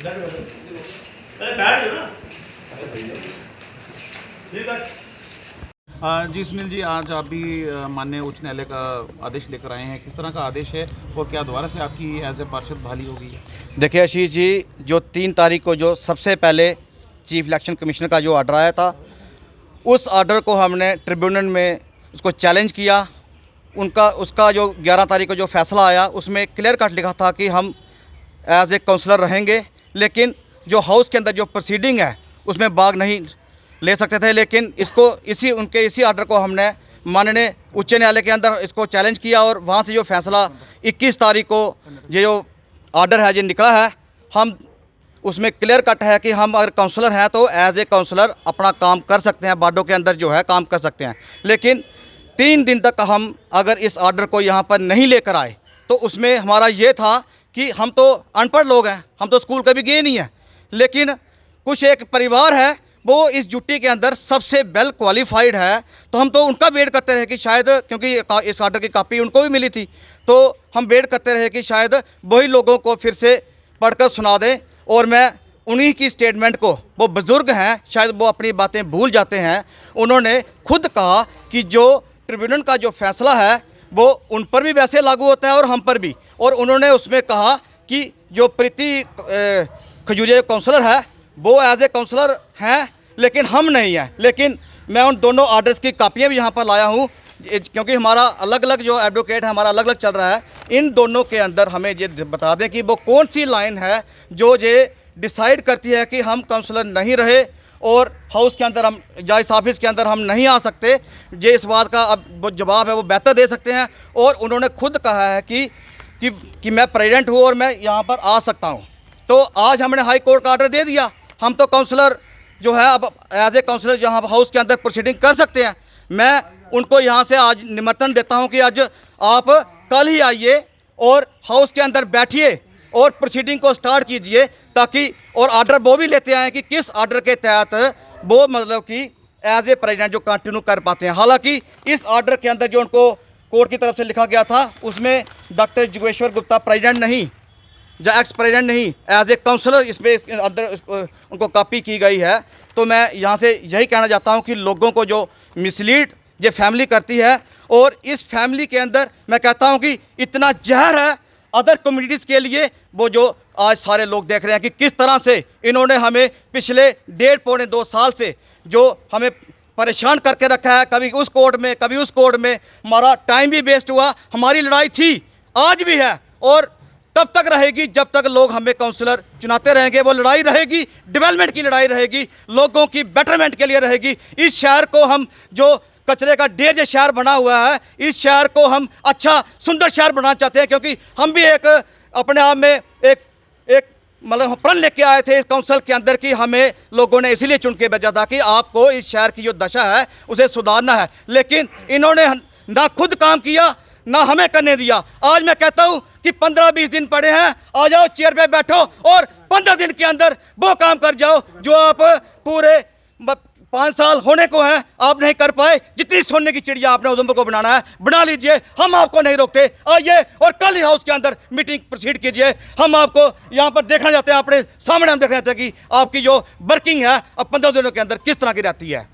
जी सुनील जी, आज आप भी माननीय उच्च न्यायालय का आदेश लेकर आए हैं। किस तरह का आदेश है और क्या दोबारा से आपकी एज ए पार्षद बहाली होगी? देखिए आशीष जी, जो 3 तारीख को जो सबसे पहले चीफ इलेक्शन कमिश्नर का जो ऑर्डर आया था, उस ऑर्डर को हमने ट्रिब्यूनल में उसको चैलेंज किया। उसका जो 11 तारीख को जो फैसला आया, उसमें क्लियर कट लिखा था कि हम एज ए काउंसलर रहेंगे, लेकिन जो हाउस के अंदर जो प्रोसीडिंग है उसमें भाग नहीं ले सकते थे। लेकिन इसी ऑर्डर को हमने माननीय उच्च न्यायालय के अंदर इसको चैलेंज किया और वहाँ से जो फैसला 21 तारीख को ये जो ऑर्डर है जो निकला है, हम उसमें क्लियर कट है कि हम अगर काउंसलर हैं तो एज ए काउंसलर अपना काम कर सकते हैं, वार्डों के अंदर जो है काम कर सकते हैं। लेकिन 3 दिन तक हम अगर इस ऑर्डर को यहाँ पर नहीं लेकर आए तो उसमें हमारा ये था कि हम तो अनपढ़ लोग हैं, हम तो स्कूल कभी गए नहीं हैं, लेकिन कुछ एक परिवार है वो इस ड्यूटी के अंदर सबसे वेल क्वालिफाइड है, तो हम तो उनका वेट करते रहे कि शायद, क्योंकि इस ऑर्डर की कॉपी उनको भी मिली थी, तो हम वेट करते रहे कि शायद वही लोगों को फिर से पढ़कर सुना दें। और मैं उन्हीं की स्टेटमेंट को, वो बुज़ुर्ग हैं, शायद वो अपनी बातें भूल जाते हैं, उन्होंने खुद कहा कि जो ट्रिब्यूनल का जो फैसला है वो उन पर भी वैसे लागू होता है और हम पर भी। और उन्होंने उसमें कहा कि जो प्रीति खजूरिया काउंसलर है वो एज ए काउंसलर हैं, लेकिन हम नहीं हैं। लेकिन मैं उन दोनों ऑर्डर्स की कापियाँ भी यहाँ पर लाया हूँ, क्योंकि हमारा अलग अलग जो एडवोकेट है हमारा अलग अलग चल रहा है। इन दोनों के अंदर हमें ये बता दें कि वो कौन सी लाइन है जो ये डिसाइड करती है कि हम काउंसलर नहीं रहे और हाउस के अंदर, हम जज ऑफिस के अंदर हम नहीं आ सकते। ये इस बात का अब वो जवाब है वो बेहतर दे सकते हैं। और उन्होंने खुद कहा है कि मैं प्रेसिडेंट हूँ और मैं यहाँ पर आ सकता हूँ। तो आज हमने हाई कोर्ट का ऑर्डर दे दिया, हम तो काउंसलर जो है अब एज ए काउंसलर जहाँ हाउस के अंदर प्रोसीडिंग कर सकते हैं। मैं उनको यहाँ से आज निमंत्रण देता हूँ कि आज आप कल ही आइए और हाउस के अंदर बैठिए और प्रोसीडिंग को स्टार्ट कीजिए, ताकि और ऑर्डर वो भी लेते आएँ कि किस ऑर्डर के तहत वो मतलब कि एज ए प्रेसिडेंट जो कंटिन्यू कर पाते हैं। हालांकि इस ऑर्डर के अंदर जो उनको कोर्ट की तरफ से लिखा गया था उसमें डॉक्टर जोगेश्वर गुप्ता प्रेसिडेंट नहीं, जो एक्स प्रेसिडेंट नहीं, एज ए काउंसलर इसमें अंदर उनको कॉपी की गई है। तो मैं यहाँ से यही कहना चाहता हूँ कि लोगों को जो मिसलीड ये फैमिली करती है, और इस फैमिली के अंदर मैं कहता हूँ कि इतना जहर है अदर कम्युनिटीज़ के लिए, वो जो आज सारे लोग देख रहे हैं कि किस तरह से इन्होंने हमें पिछले 1.5-2 साल से जो हमें परेशान करके रखा है, कभी उस कोर्ट में कभी उस कोर्ट में, हमारा टाइम भी वेस्ट हुआ। हमारी लड़ाई थी, आज भी है और तब तक रहेगी जब तक लोग हमें काउंसलर चुनाते रहेंगे। वो लड़ाई रहेगी, डेवलपमेंट की लड़ाई रहेगी, लोगों की बेटरमेंट के लिए रहेगी। इस शहर को हम जो कचरे का ढेर जो शहर बना हुआ है, इस शहर को हम अच्छा सुंदर शहर बनाना चाहते हैं, क्योंकि हम भी एक अपने आप में एक मतलब प्रण लेके आए थे इस काउंसिल के अंदर कि हमें लोगों ने इसीलिए चुन के भेजा था कि आपको इस शहर की जो दशा है उसे सुधारना है। लेकिन इन्होंने ना खुद काम किया ना हमें करने दिया। आज मैं कहता हूं कि 15-20 दिन पड़े हैं, आ जाओ चेयर पे बैठो और 15 दिन के अंदर वो काम कर जाओ जो आप पूरे 5 साल होने को हैं आप नहीं कर पाए। जितनी सोने की चिड़िया आपने उधमपुर को बनाना है बना लीजिए, हम आपको नहीं रोकते। आइए और कल ही हाउस के अंदर मीटिंग प्रोसीड कीजिए। हम आपको यहाँ पर देखना चाहते हैं, अपने सामने हम देखना चाहते हैं कि आपकी जो वर्किंग है अब 15 दिनों के अंदर किस तरह की रहती है।